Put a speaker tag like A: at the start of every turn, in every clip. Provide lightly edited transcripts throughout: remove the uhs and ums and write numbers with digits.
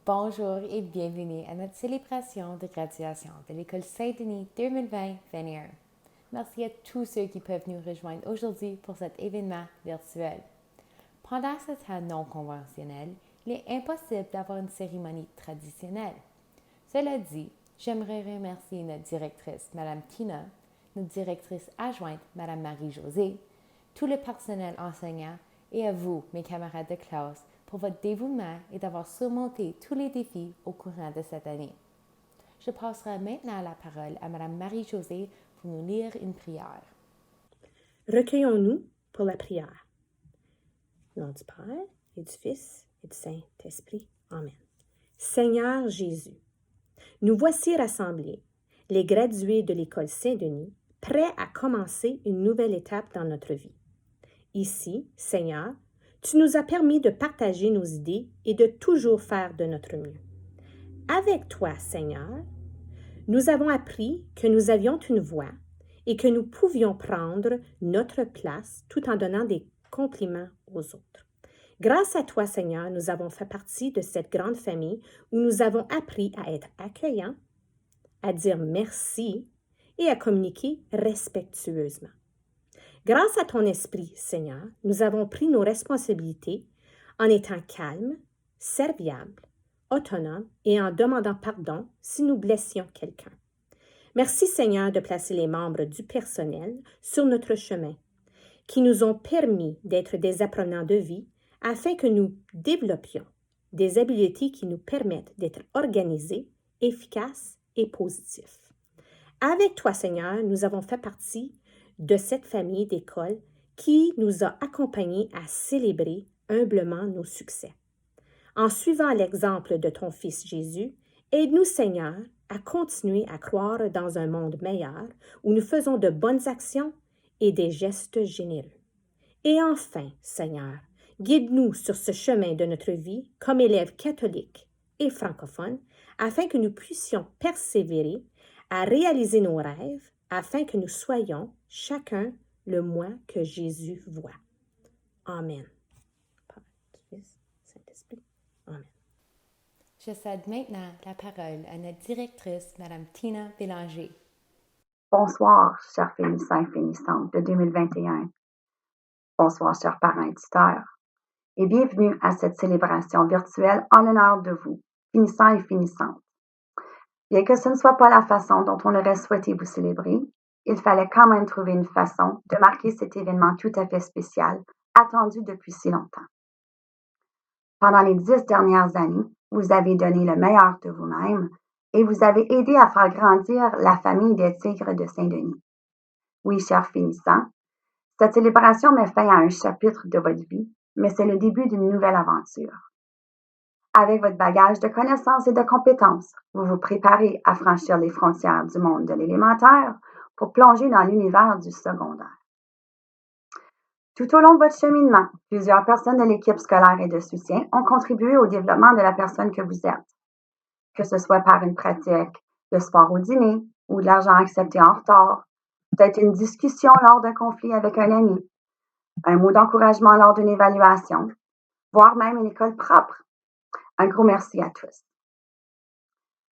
A: Bonjour et bienvenue à notre célébration de graduation de l'École Saint-Denis 2020-21. Merci à tous ceux qui peuvent nous rejoindre aujourd'hui pour cet événement virtuel. Pendant ce temps non conventionnel, il est impossible d'avoir une cérémonie traditionnelle. Cela dit, j'aimerais remercier notre directrice, Mme Tina, notre directrice adjointe, Mme Marie-Josée, tout le personnel enseignant et à vous, mes camarades de classe, pour votre dévouement et d'avoir surmonté tous les défis au courant de cette année. Je passerai maintenant la parole à Mme Marie-Josée pour nous lire une prière.
B: Recueillons-nous pour la prière. Au nom du Père et du Fils et du Saint-Esprit. Amen. Seigneur Jésus, nous voici rassemblés, les gradués de l'École Saint-Denis, prêts à commencer une nouvelle étape dans notre vie. Ici, Seigneur, tu nous as permis de partager nos idées et de toujours faire de notre mieux. Avec toi, Seigneur, nous avons appris que nous avions une voix et que nous pouvions prendre notre place tout en donnant des compliments aux autres. Grâce à toi, Seigneur, nous avons fait partie de cette grande famille où nous avons appris à être accueillants, à dire merci et à communiquer respectueusement. Grâce à ton esprit, Seigneur, nous avons pris nos responsabilités en étant calmes, serviables, autonomes et en demandant pardon si nous blessions quelqu'un. Merci, Seigneur, de placer les membres du personnel sur notre chemin, qui nous ont permis d'être des apprenants de vie afin que nous développions des habiletés qui nous permettent d'être organisés, efficaces et positifs. Avec toi, Seigneur, nous avons fait partie de cette famille d'école qui nous a accompagnés à célébrer humblement nos succès. En suivant l'exemple de ton Fils Jésus, aide-nous, Seigneur, à continuer à croire dans un monde meilleur où nous faisons de bonnes actions et des gestes généreux. Et enfin, Seigneur, guide-nous sur ce chemin de notre vie comme élèves catholiques et francophones afin que nous puissions persévérer à réaliser nos rêves afin que nous soyons chacun le moi que Jésus voit. Amen. Père, Fils, Saint-Esprit. Amen.
A: Je cède maintenant la parole à notre directrice, Mme Tina Bélanger.
C: Bonsoir, chers finissants et finissantes de 2021. Bonsoir, chers parents et tuteurs. Et bienvenue à cette célébration virtuelle en l'honneur de vous, finissants et finissantes. Bien que ce ne soit pas la façon dont on aurait souhaité vous célébrer, il fallait quand même trouver une façon de marquer cet événement tout à fait spécial, attendu depuis si longtemps. Pendant les 10 dernières années, vous avez donné le meilleur de vous-même et vous avez aidé à faire grandir la famille des Tigres de Saint-Denis. Oui, chers finissants, cette célébration met fin à un chapitre de votre vie, mais c'est le début d'une nouvelle aventure. Avec votre bagage de connaissances et de compétences, vous vous préparez à franchir les frontières du monde de l'élémentaire pour plonger dans l'univers du secondaire. Tout au long de votre cheminement, plusieurs personnes de l'équipe scolaire et de soutien ont contribué au développement de la personne que vous êtes. Que ce soit par une pratique de sport au dîner ou de l'argent accepté en retard, peut-être une discussion lors d'un conflit avec un ami, un mot d'encouragement lors d'une évaluation, voire même une école propre. Un gros merci à tous.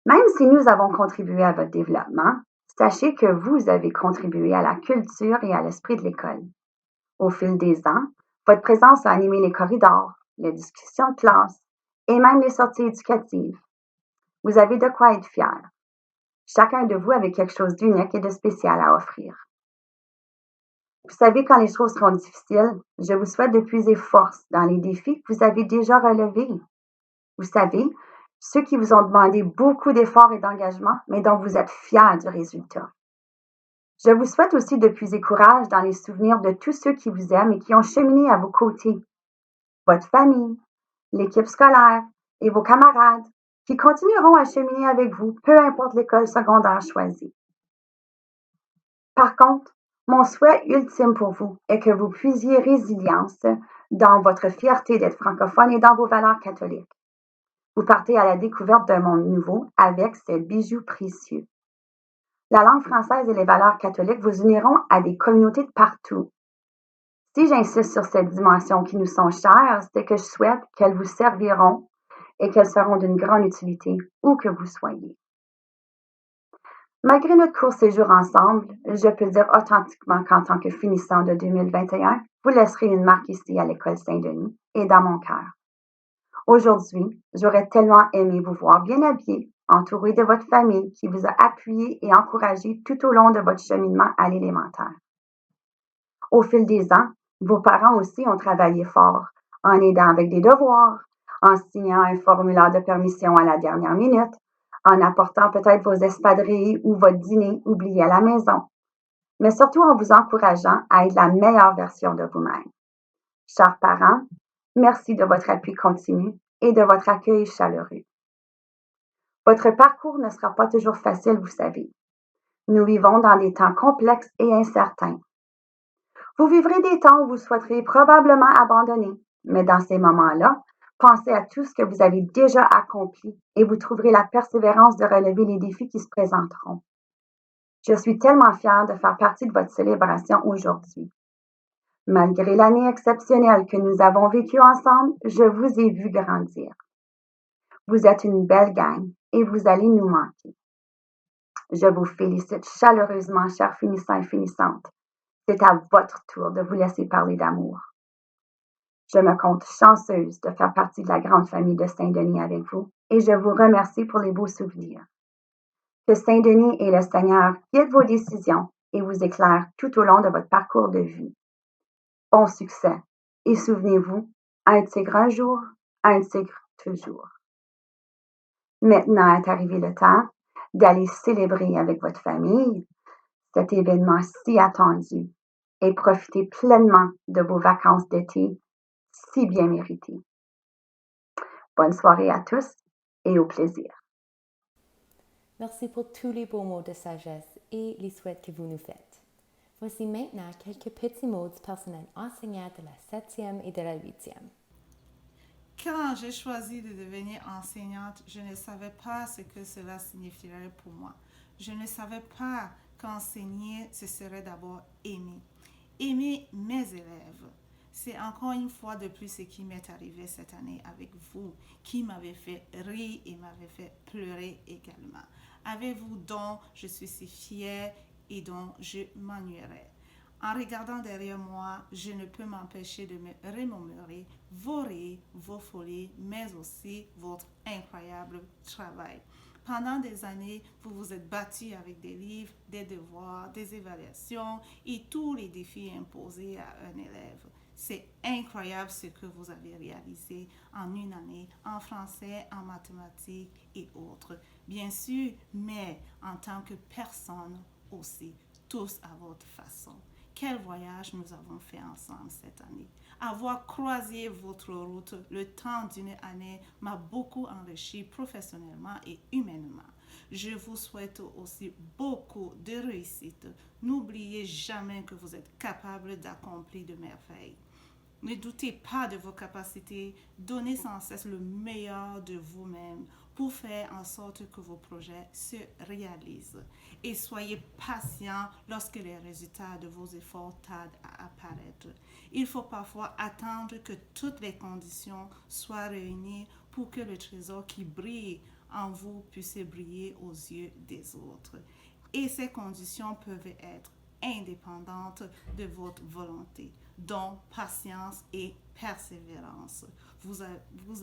C: Même si nous avons contribué à votre développement, sachez que vous avez contribué à la culture et à l'esprit de l'école. Au fil des ans, votre présence a animé les corridors, les discussions de classe et même les sorties éducatives. Vous avez de quoi être fier. Chacun de vous avait quelque chose d'unique et de spécial à offrir. Vous savez, quand les choses seront difficiles, je vous souhaite de puiser force dans les défis que vous avez déjà relevés. Vous savez, ceux qui vous ont demandé beaucoup d'efforts et d'engagement, mais dont vous êtes fiers du résultat. Je vous souhaite aussi de puiser courage dans les souvenirs de tous ceux qui vous aiment et qui ont cheminé à vos côtés. Votre famille, l'équipe scolaire et vos camarades qui continueront à cheminer avec vous, peu importe l'école secondaire choisie. Par contre, mon souhait ultime pour vous est que vous puisiez résilience dans votre fierté d'être francophone et dans vos valeurs catholiques. Vous partez à la découverte d'un monde nouveau avec ces bijoux précieux. La langue française et les valeurs catholiques vous uniront à des communautés de partout. Si j'insiste sur cette dimension qui nous sont chères, c'est que je souhaite qu'elles vous serviront et qu'elles seront d'une grande utilité où que vous soyez. Malgré notre court séjour ensemble, je peux dire authentiquement qu'en tant que finissant de 2021, vous laisserez une marque ici à l'École Saint-Denis et dans mon cœur. Aujourd'hui, j'aurais tellement aimé vous voir bien habillé, entouré de votre famille qui vous a appuyé et encouragé tout au long de votre cheminement à l'élémentaire. Au fil des ans, vos parents aussi ont travaillé fort, en aidant avec des devoirs, en signant un formulaire de permission à la dernière minute, en apportant peut-être vos espadrilles ou votre dîner oublié à la maison, mais surtout en vous encourageant à être la meilleure version de vous-même. Chers parents, merci de votre appui continu et de votre accueil chaleureux. Votre parcours ne sera pas toujours facile, vous savez. Nous vivons dans des temps complexes et incertains. Vous vivrez des temps où vous souhaiterez probablement abandonner, mais dans ces moments-là, pensez à tout ce que vous avez déjà accompli et vous trouverez la persévérance de relever les défis qui se présenteront. Je suis tellement fière de faire partie de votre célébration aujourd'hui. Malgré l'année exceptionnelle que nous avons vécue ensemble, je vous ai vu grandir. Vous êtes une belle gang et vous allez nous manquer. Je vous félicite chaleureusement, chers finissants et finissantes. C'est à votre tour de vous laisser parler d'amour. Je me compte chanceuse de faire partie de la grande famille de Saint-Denis avec vous et je vous remercie pour les beaux souvenirs. Que Saint-Denis et le Seigneur guident vos décisions et vous éclairent tout au long de votre parcours de vie. Bon succès et souvenez-vous, un tigre un jour, un tigre toujours. Maintenant est arrivé le temps d'aller célébrer avec votre famille cet événement si attendu et profiter pleinement de vos vacances d'été si bien méritées. Bonne soirée à tous et au plaisir.
A: Merci pour tous les beaux mots de sagesse et les souhaits que vous nous faites. Voici maintenant quelques petits mots du personnel enseignant de la 7e et de la 8e.
D: Quand j'ai choisi de devenir enseignante, je ne savais pas ce que cela signifierait pour moi. Je ne savais pas qu'enseigner, ce serait d'abord aimer. Aimer mes élèves. C'est encore une fois de plus ce qui m'est arrivé cette année avec vous, qui m'avez fait rire et m'avez fait pleurer également. Avec vous dont je suis si fière et dont je m'ennuierai. En regardant derrière moi, je ne peux m'empêcher de me remémorer vos rires, vos folies, mais aussi votre incroyable travail. Pendant des années, vous vous êtes battu avec des livres, des devoirs, des évaluations et tous les défis imposés à un élève. C'est incroyable ce que vous avez réalisé en une année en français, en mathématiques et autres. Bien sûr, mais en tant que personne aussi, tous à votre façon. Quel voyage nous avons fait ensemble cette année. Avoir croisé votre route le temps d'une année m'a beaucoup enrichi professionnellement et humainement. Je vous souhaite aussi beaucoup de réussite. N'oubliez jamais que vous êtes capable d'accomplir de merveilles. Ne doutez pas de vos capacités, donnez sans cesse le meilleur de vous-même pour faire en sorte que vos projets se réalisent. Et soyez patient lorsque les résultats de vos efforts tardent à apparaître. Il faut parfois attendre que toutes les conditions soient réunies pour que le trésor qui brille en vous puisse briller aux yeux des autres. Et ces conditions peuvent être indépendantes de votre volonté. Donc, patience et persévérance. Vous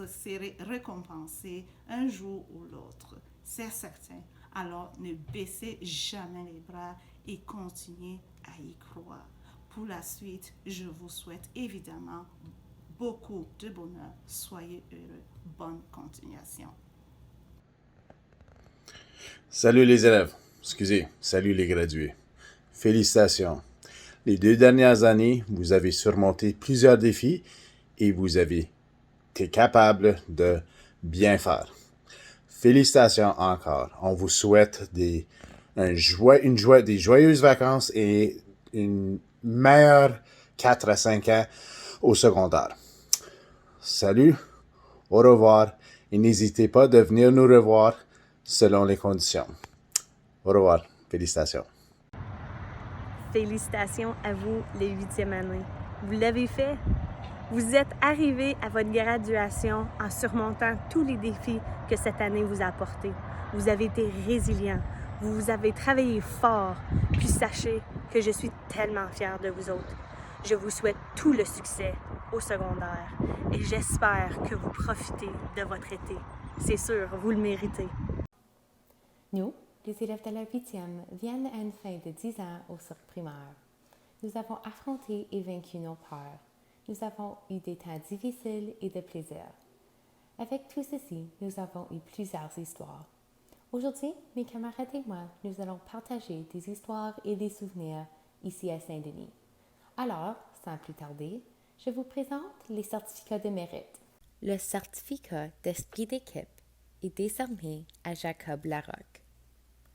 D: serez récompensé un jour ou l'autre. C'est certain. Alors, ne baissez jamais les bras et continuez à y croire. Pour la suite, je vous souhaite évidemment beaucoup de bonheur. Soyez heureux. Bonne continuation.
E: Salut les élèves. Salut les gradués. Félicitations. Les 2 dernières années, vous avez surmonté plusieurs défis et vous avez été capable de bien faire. Félicitations encore. On vous souhaite des joyeuses vacances et une meilleure 4 à 5 ans au secondaire. Salut, au revoir et n'hésitez pas de venir nous revoir selon les conditions. Au revoir. Félicitations.
B: Félicitations à vous, les 8e années. Vous l'avez fait. Vous êtes arrivés à votre graduation en surmontant tous les défis que cette année vous a apportés. Vous avez été résilients. Vous avez travaillé fort. Puis sachez que je suis tellement fière de vous autres. Je vous souhaite tout le succès au secondaire et j'espère que vous profitez de votre été. C'est sûr, vous le méritez.
A: Nous, les élèves de la 8e, viennent à une fin de 10 ans au cercle primaire. Nous avons affronté et vaincu nos peurs. Nous avons eu des temps difficiles et de plaisir. Avec tout ceci, nous avons eu plusieurs histoires. Aujourd'hui, mes camarades et moi, nous allons partager des histoires et des souvenirs ici à Saint-Denis. Alors, sans plus tarder, je vous présente les certificats de mérite. Le certificat d'esprit d'équipe est décerné à Jacob Larocque.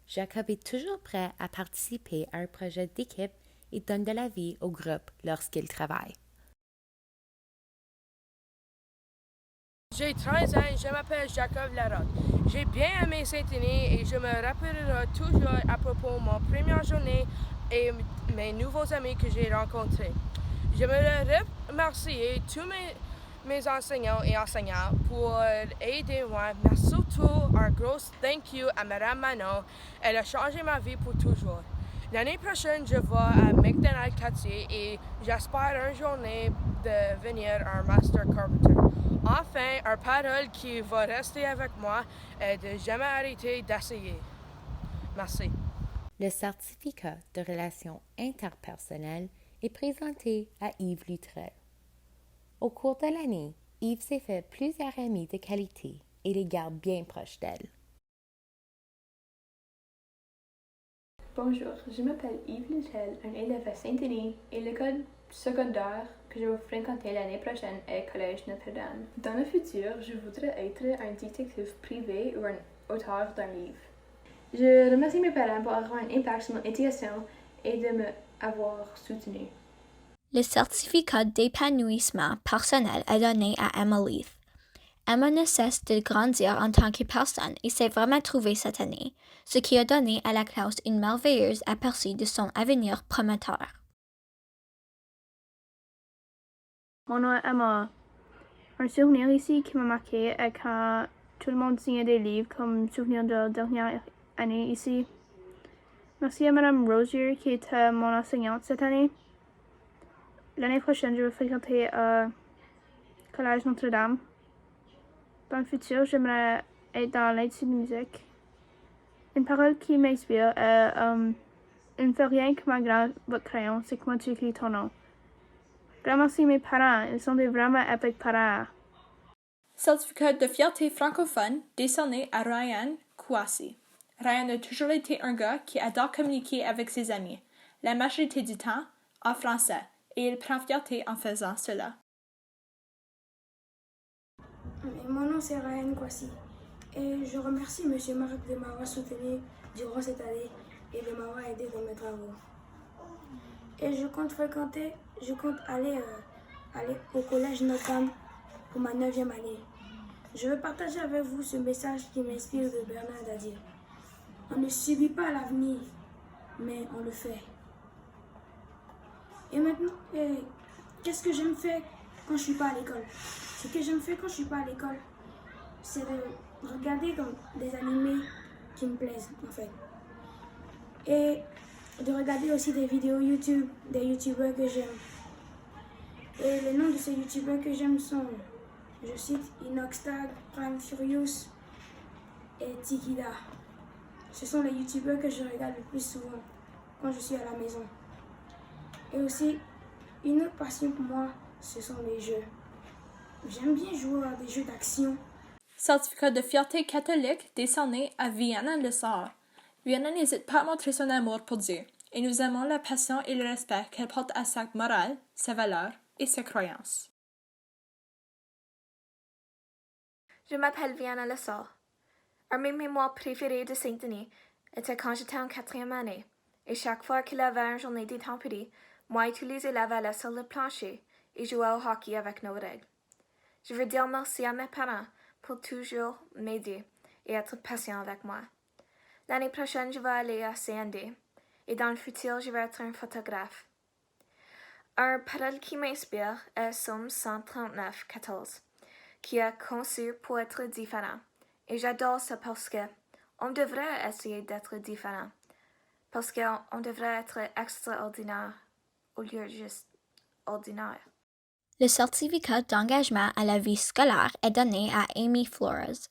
A: Jacob est toujours prêt à participer à un projet d'équipe et donne de la vie au groupe lorsqu'il travaille.
F: J'ai 13 ans et je m'appelle Jacob Larocque. J'ai bien aimé Saint-Denis et je me rappellerai toujours à propos de mon première journée et mes nouveaux amis que j'ai rencontrés. J'aimerais remercier tous mes enseignants et enseignantes pour aider moi, mais surtout un gros thank you à Mme Manon. Elle a changé ma vie pour toujours. L'année prochaine, je vais à McDonald's Quartier et j'espère un journée devenir un Master Carpenter. Enfin, une parole qui va rester avec moi est de jamais arrêter d'essayer. Merci.
A: Le certificat de relations interpersonnelles est présenté à Yves Luttrell. Au cours de l'année, Yves s'est fait plusieurs amis de qualité et les garde bien proches d'elle.
G: Bonjour, je m'appelle Yves Luttrell, un élève à Saint-Denis et l'école secondaire que je vais fréquenter l'année prochaine est Collège Notre-Dame. Dans le futur, je voudrais être un détective privé ou un auteur d'un livre. Je remercie mes parents pour avoir un impact sur mon éducation et de m'avoir soutenu.
H: Le certificat d'épanouissement personnel est donné à Emma Leith. Emma ne cesse de grandir en tant que personne et s'est vraiment trouvée cette année, ce qui a donné à la classe une merveilleuse aperçu de son avenir prometteur.
G: Mon nom est Emma. Un souvenir ici qui m'a marqué est quand tout le monde signait des livres comme souvenir de la dernière année ici. Merci à Madame Rosier qui était mon enseignante cette année. L'année prochaine, je vais fréquenter Collège Notre-Dame. Dans le futur, j'aimerais être dans l'étude de musique. Une parole qui m'inspire est il ne fait rien que ma votre crayon, c'est comment tu écris ton nom. Grand merci mes parents, ils sont des vraiment épiques parents.
I: Certificat de fierté francophone décerné à Ryan Kouassi. Ryan a toujours été un gars qui adore communiquer avec ses amis, la majorité du temps en français, et il prend fierté en faisant cela.
J: Mon nom c'est Ryan Kouassi et je remercie M. Marc de m'avoir soutenu durant cette année et de m'avoir aidé dans mes travaux. Et je compte aller au collège Notre-Dame pour ma 9e année. Je veux partager avec vous ce message qui m'inspire de Bernard Dadier. On ne subit pas l'avenir, mais on le fait. Et maintenant, qu'est-ce que j'aime faire quand je suis pas à l'école? Ce que j'aime faire quand je suis pas à l'école, c'est de regarder comme des animés qui me plaisent en fait. Et de regarder aussi des vidéos YouTube, des youtubeurs que j'aime. Et les noms de ces youtubeurs que j'aime sont, je cite, Inoxtag, Prime Furious et Tikida. Ce sont les youtubeurs que je regarde le plus souvent quand je suis à la maison. Et aussi, une autre passion pour moi, ce sont les jeux. J'aime bien jouer à des jeux d'action.
I: Certificat de fierté catholique décerné à Vienna Lessard. Vienna n'hésite pas à montrer son amour pour Dieu, et nous aimons la passion et le respect qu'elle porte à sa morale, ses valeurs et ses croyances.
H: Je m'appelle Vienna Lessard. Un de mes mémoires préférés de Saint-Denis était quand j'étais en 4e année, et chaque fois qu'il y avait une journée des tempéries, moi et tous les élèves allaient sur le plancher et jouaient au hockey avec nos règles. Je veux dire merci à mes parents pour toujours m'aider et être patient avec moi. L'année prochaine, je vais aller à CND et dans le futur, je vais être un photographe. Un parole qui m'inspire est Somme 139, 14, qui est conçu pour être différent. Et j'adore ça parce que on devrait essayer d'être différent. Parce qu'on devrait être extraordinaire au lieu de juste ordinaire. Le certificat d'engagement à la vie scolaire est donné à Amy Flores.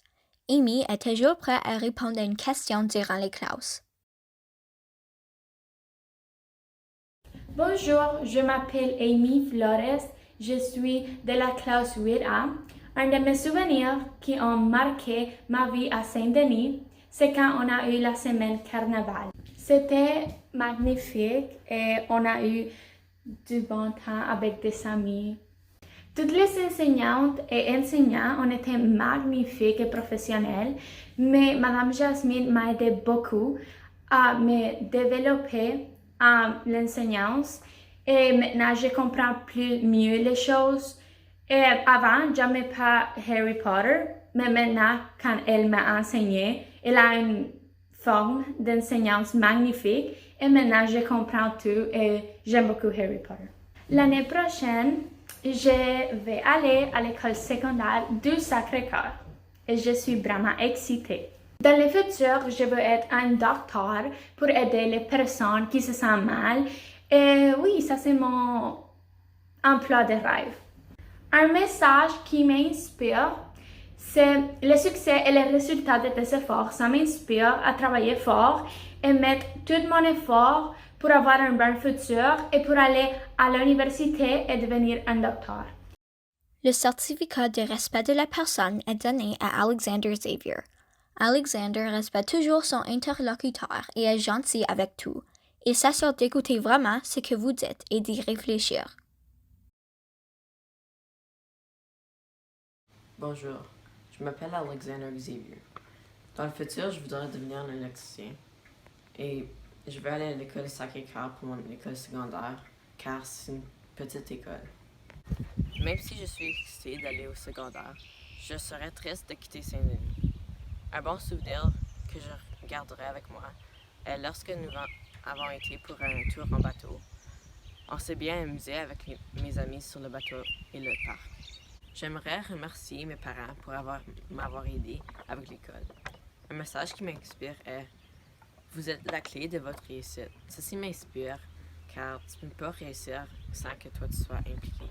H: Amy est toujours prête à répondre à une question durant les classes.
K: Bonjour, je m'appelle Amy Flores. Je suis de la classe 8A. Un de mes souvenirs qui ont marqué ma vie à Saint-Denis, c'est quand on a eu la semaine carnaval. C'était magnifique et on a eu du bon temps avec des amis. Toutes les enseignantes et enseignants ont été magnifiques et professionnels, mais Madame Jasmine m'a aidé beaucoup à me développer en l'enseignance et maintenant je comprends mieux les choses. Et avant, j'aimais pas Harry Potter, mais maintenant, quand elle m'a enseigné, elle a une forme d'enseignance magnifique et maintenant je comprends tout et j'aime beaucoup Harry Potter. L'année prochaine, je vais aller à l'école secondaire du Sacré-Cœur et je suis vraiment excitée. Dans le futur, je veux être un docteur pour aider les personnes qui se sentent mal. Et oui, ça c'est mon emploi de rêve. Un message qui m'inspire, c'est le succès et le résultat de tes efforts. Ça m'inspire à travailler fort et mettre tout mon effort pour avoir un bon futur et pour aller à l'université et devenir un docteur.
H: Le certificat de respect de la personne est donné à Alexander Xavier. Alexander respecte toujours son interlocuteur et est gentil avec tout. Il s'assure d'écouter vraiment ce que vous dites et d'y réfléchir.
L: Bonjour, je m'appelle Alexander Xavier. Dans le futur, je voudrais devenir un électricien. Et je vais aller à l'école Sacré-Cœur pour mon école secondaire, car c'est une petite école. Même si je suis excitée d'aller au secondaire, je serais triste de quitter Saint-Denis. Un bon souvenir que je garderai avec moi est lorsque nous avons été pour un tour en bateau. On s'est bien amusé avec mes amis sur le bateau et le parc. J'aimerais remercier mes parents pour m'avoir aidé avec l'école. Un message qui m'inspire est Vous êtes la clé de votre réussite. Ceci m'inspire, car tu ne peux pas réussir sans que toi tu sois impliqué.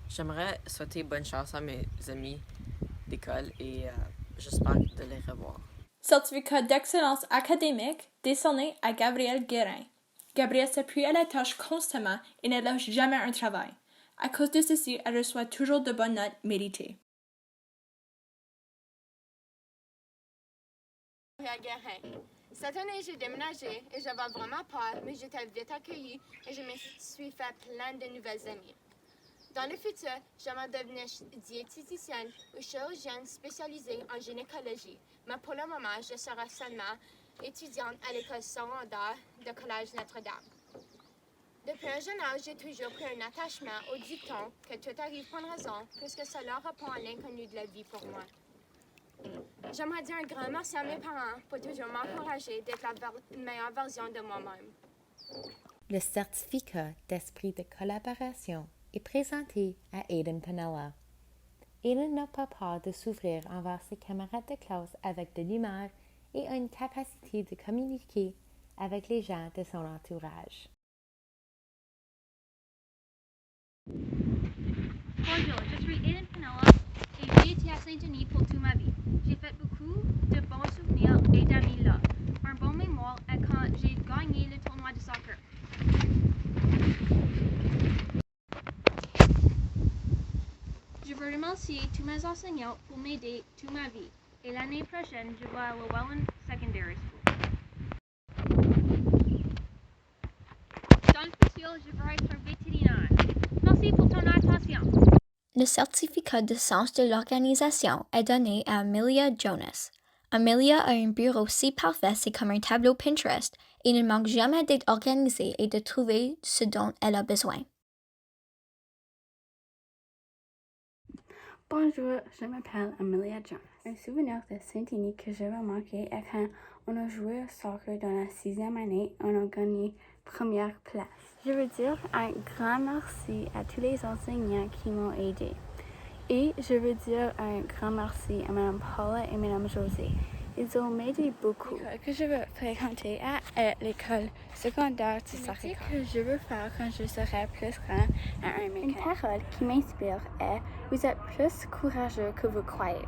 L: J'aimerais souhaiter bonne chance à mes amis d'école et j'espère de les revoir.
I: Certificat d'excellence académique décerné à Gabrielle Guérin. Gabrielle s'appuie à la tâche constamment et ne lâche jamais un travail. À cause de ceci, elle reçoit toujours de bonnes notes méritées.
M: Guérin. Cette année, j'ai déménagé et j'avais vraiment peur, mais j'étais vite accueillie et je me suis fait plein de nouvelles amies. Dans le futur, j'aimerais devenir diététicienne ou chirurgienne spécialisée en gynécologie, mais pour le moment, je serai seulement étudiante à l'école secondaire de Collège Notre-Dame. Depuis un jeune âge, j'ai toujours pris un attachement au dicton que tout arrive pour une raison, puisque cela répond à l'inconnu de la vie pour moi. J'aimerais dire un grand merci à mes parents pour toujours m'encourager d'être la meilleure version de moi-même.
A: Le certificat d'esprit de collaboration est présenté à Aiden Panella. Aiden n'a pas peur de s'ouvrir envers ses camarades de classe avec de l'humeur et a une capacité de communiquer avec les gens de son entourage.
N: Bonjour, je suis Aiden Panella et j'ai été à Saint-Denis pour toute ma vie. J'ai fait beaucoup de bons souvenirs et d'amis là. Un bon mémoire est quand j'ai gagné le tournoi de soccer. Je veux remercier tous mes enseignants pour m'aider toute ma vie. Et l'année prochaine, je vais à Llewellyn Secondary School. Dans le futur, je veux être vétérinaire. Merci pour ton attention.
H: Le certificat de sens de l'organisation est donné à Amelia Jonas. Amelia a un bureau si parfait, c'est comme un tableau Pinterest et ne manque jamais d'être organisée et de trouver ce dont elle a besoin.
O: Bonjour, je m'appelle Amelia Jonas. Un souvenir de Saint-Denis que je vais manquer est quand on a joué au soccer dans la 6e année et on a gagné première place. Je veux dire un grand merci à tous les enseignants qui m'ont aidé. Et je veux dire un grand merci à Mme Paula et Mme José. Ils ont m'aidé beaucoup. L'école que je veux fréquenter est l'école secondaire du Sacré-Cœur. Ce que je veux faire quand je serai plus grand à un mécanique. Une parole qui m'inspire est « Vous êtes plus courageux que vous croyez,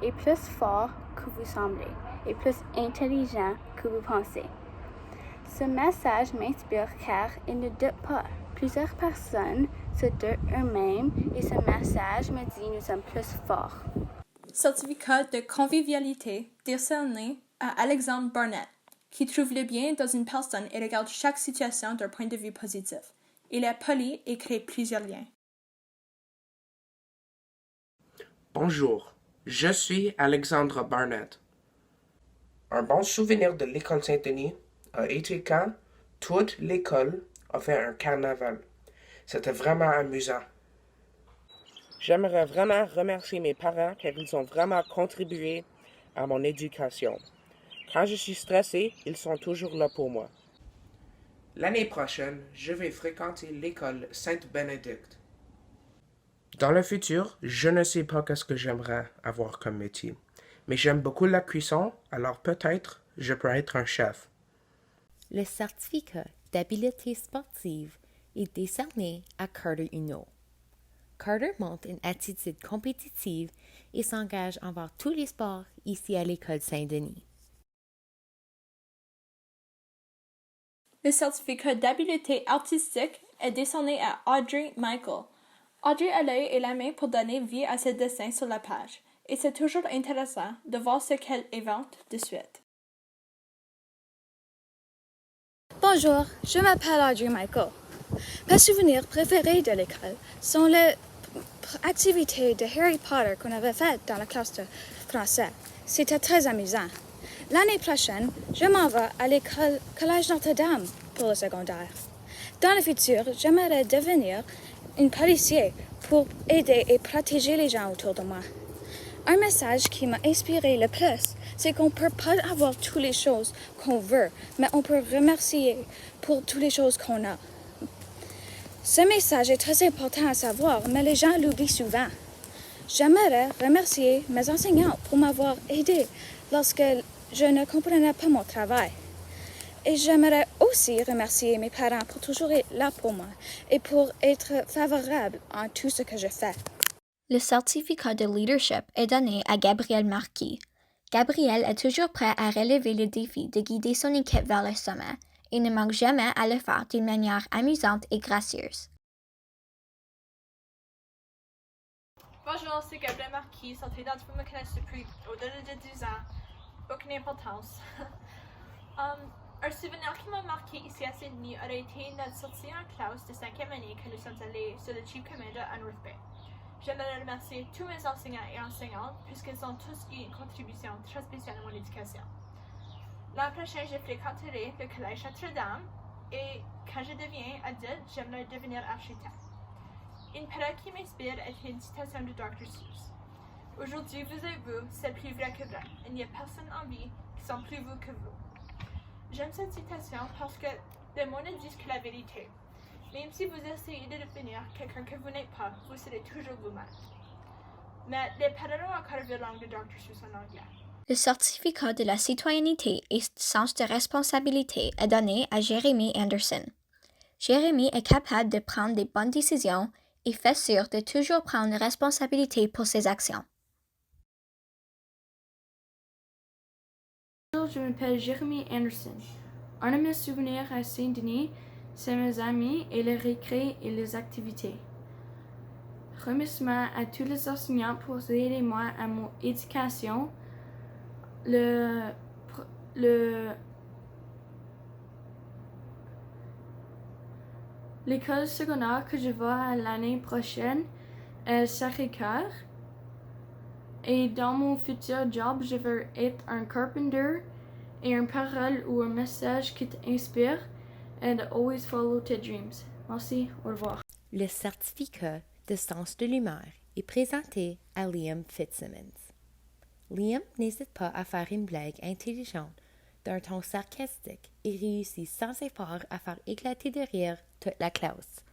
O: et plus fort que vous semblez, et plus intelligent que vous pensez. » Ce message m'inspire car il ne doute pas. Plusieurs personnes se doutent eux-mêmes et ce message me dit nous sommes plus forts.
I: Certificat de convivialité décerné à Alexandre Barnett, qui trouve le bien dans une personne et regarde chaque situation d'un point de vue positif. Il est poli et crée plusieurs liens.
P: Bonjour, je suis Alexandre Barnett. Un bon souvenir de l'école Saint-Denis a été quand toute l'école a fait un carnaval. C'était vraiment amusant. J'aimerais vraiment remercier mes parents car ils ont vraiment contribué à mon éducation. Quand je suis stressé, ils sont toujours là pour moi. L'année prochaine, je vais fréquenter l'école Sainte-Bénédicte. Dans le futur, je ne sais pas qu'est-ce que j'aimerais avoir comme métier, mais j'aime beaucoup la cuisson, alors peut-être je peux être un chef.
A: Le certificat d'habileté sportive est décerné à Carter Huneau. Carter montre une attitude compétitive et s'engage envers tous les sports ici à l'école Saint-Denis.
I: Le certificat d'habileté artistique est décerné à Audrey Michael. Audrey a l'œil et la main pour donner vie à ses dessins sur la page, et c'est toujours intéressant de voir ce qu'elle invente de suite.
Q: Bonjour, je m'appelle Audrey Michael. Mes souvenirs préférés de l'école sont les activités de Harry Potter qu'on avait faites dans la classe de français. C'était très amusant. L'année prochaine, je m'en vais à l'école Collège Notre-Dame pour le secondaire. Dans le futur, j'aimerais devenir un policier pour aider et protéger les gens autour de moi. Un message qui m'a inspiré le plus, c'est qu'on ne peut pas avoir toutes les choses qu'on veut, mais on peut remercier pour toutes les choses qu'on a. Ce message est très important à savoir, mais les gens l'oublient souvent. J'aimerais remercier mes enseignants pour m'avoir aidé lorsque je ne comprenais pas mon travail. Et j'aimerais aussi remercier mes parents pour toujours être là pour moi et pour être favorables en tout ce que je fais.
H: Le certificat de leadership est donné à Gabriel Marquis. Gabriel est toujours prêt à relever le défi de guider son équipe vers le sommet et ne manque jamais à le faire d'une manière amusante et gracieuse.
I: Bonjour, c'est Gabriel Marquis. Santé d'entre vous me connaissent depuis au-delà de 10 ans. Aucune importance. Un souvenir qui m'a marqué ici à Sydney aurait été notre sortie en classe de 5e année que nous sommes allés sur le Chief Commander à North Bay. J'aimerais remercier tous mes enseignants et enseignantes puisqu'ils ont tous eu une contribution très spéciale à mon éducation. L'an prochain, je fréquenterai le collège Notre-Dame et quand je deviens adulte, j'aimerais devenir architecte. Une parole qui m'inspire est une citation de Dr. Seuss. Aujourd'hui, vous êtes vous, c'est plus vrai que vrai. Il n'y a personne en vie qui sont plus vous que vous. J'aime cette citation parce que les mots ne disent que la vérité. Même si vous essayez de devenir quelqu'un que vous n'êtes pas, vous serez toujours vous-même. Mais les paroles ont encore vu langue de Dr. Seuss en anglais.
H: Le certificat de la citoyenneté et sens de responsabilité est donné à Jérémy Anderson. Jérémy est capable de prendre des bonnes décisions et fait sûr de toujours prendre responsabilité pour ses actions.
K: Bonjour, je m'appelle Jérémy Anderson. Un de mes souvenirs à Saint-Denis, c'est mes amis et les récrés et les activités. Remerciements à tous les enseignants pour aider moi à mon éducation. L'école secondaire que je vais l'année prochaine est Sacré-Cœur. Et dans mon futur job, je veux être un carpenter et une parole ou un message qui t'inspire and always follow tes dreams. Merci, au revoir.
A: Le certificat de sens de l'humeur est présenté à Liam Fitzsimmons. Liam n'hésite pas à faire une blague intelligente d'un ton sarcastique et réussit sans effort à faire éclater de rire toute la classe.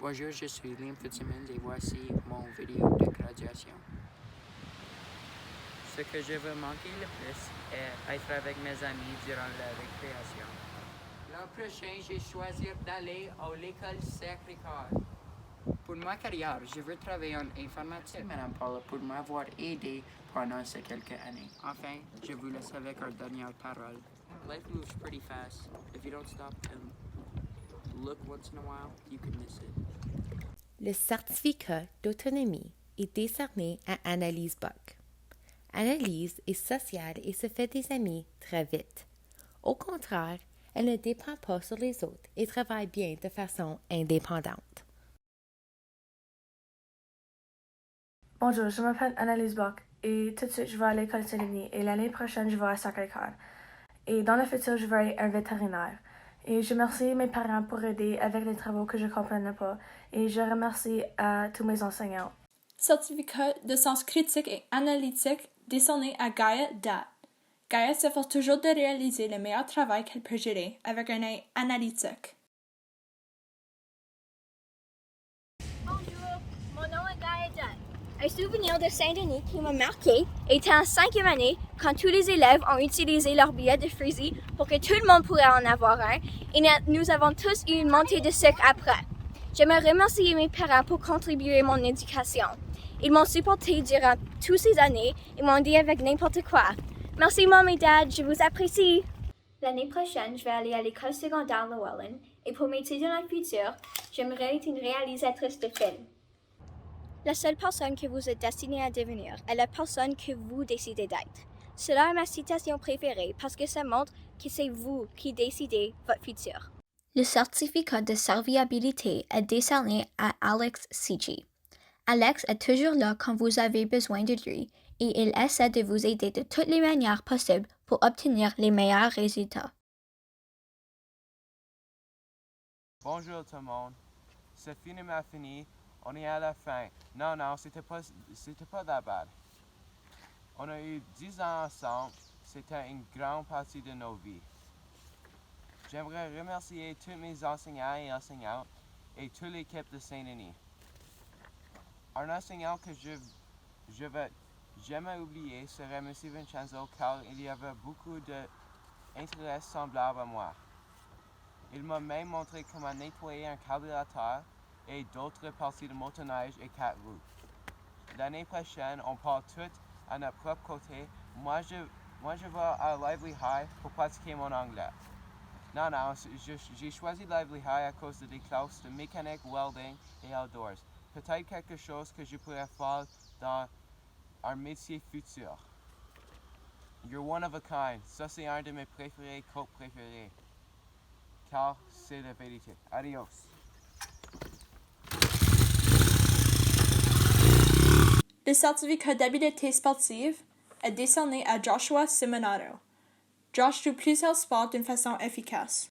R: Bonjour, je suis Liam Fitzsimmons et voici mon vidéo de graduation. Ce que je veux manquer le plus est être avec mes amis durant la récréation. L'an prochain, je vais choisir d'aller à l'école Sacré-Cœur. Pour ma carrière, je veux travailler en informatique, Madame Paula, pour m'avoir aidé pendant ces quelques années. Enfin, je vous laisse avec une dernière parole. Life moves pretty fast. If you don't stop and look once in a while, you could miss it.
A: Le certificat d'autonomie est décerné à Annalise Buck. Annalise est sociale et se fait des amis très vite. Au contraire, elle ne dépend pas sur les autres et travaille bien de façon indépendante.
S: Bonjour, je m'appelle Annalise Buck et tout de suite je vais à l'école Saint-Denis et l'année prochaine je vais à Sacré-Cœur. Et dans le futur je vais être un vétérinaire. Et je remercie mes parents pour aider avec les travaux que je ne comprenais pas et je remercie à tous mes enseignants.
I: Certificat de sens critique et analytique décerné à Gaia Dat. Gaia s'efforce toujours de réaliser le meilleur travail qu'elle peut gérer avec un œil analytique.
H: Bonjour, mon nom est Gaia Dat. Un souvenir de Saint-Denis qui m'a marqué était en 5e année quand tous les élèves ont utilisé leur billet de Freezy pour que tout le monde pourrait en avoir un et nous avons tous eu une montée de sucre après. J'aimerais remercier mes parents pour contribuer à mon éducation. Ils m'ont supporté durant toutes ces années et m'ont aidé avec n'importe quoi. Merci Mom et Dad, je vous apprécie. L'année prochaine, je vais aller à l'école secondaire Llewellyn et pour m'étudier dans le futur, j'aimerais être une réalisatrice de films. La seule personne que vous êtes destinée à devenir est la personne que vous décidez d'être. Cela est ma citation préférée parce que ça montre que c'est vous qui décidez votre futur. Le certificat de serviabilité est décerné à Alex C.G. Alex est toujours là quand vous avez besoin de lui et il essaie de vous aider de toutes les manières possibles pour obtenir les meilleurs résultats.
T: Bonjour tout le monde. C'est finalement fini. On est à la fin. Non, c'était pas that bad. On a eu 10 ans ensemble. C'était une grande partie de nos vies. J'aimerais remercier tous mes enseignants et enseignantes et toute l'équipe de Saint-Denis. Un enseignant que je vais Jamais oublié serait M. Vincenzo car il y avait beaucoup d'intérêts semblables à moi. Il m'a même montré comment nettoyer un carburateur et d'autres parties de motoneige et 4 roues. L'année prochaine, on part toutes à notre propre côté. Moi, je vais à Lively High pour pratiquer mon anglais. Non, j'ai choisi Lively High à cause des classes de mécanique, welding et outdoors. Peut-être quelque chose que je pourrais faire dans un métier futur. You're one of a kind. Ça, c'est un de mes quotes préférés. Car c'est la vérité. Adios.
I: Le certificat d'habileté sportive est décerné à Joshua Simonato. Josh joue plusieurs sports d'une façon efficace.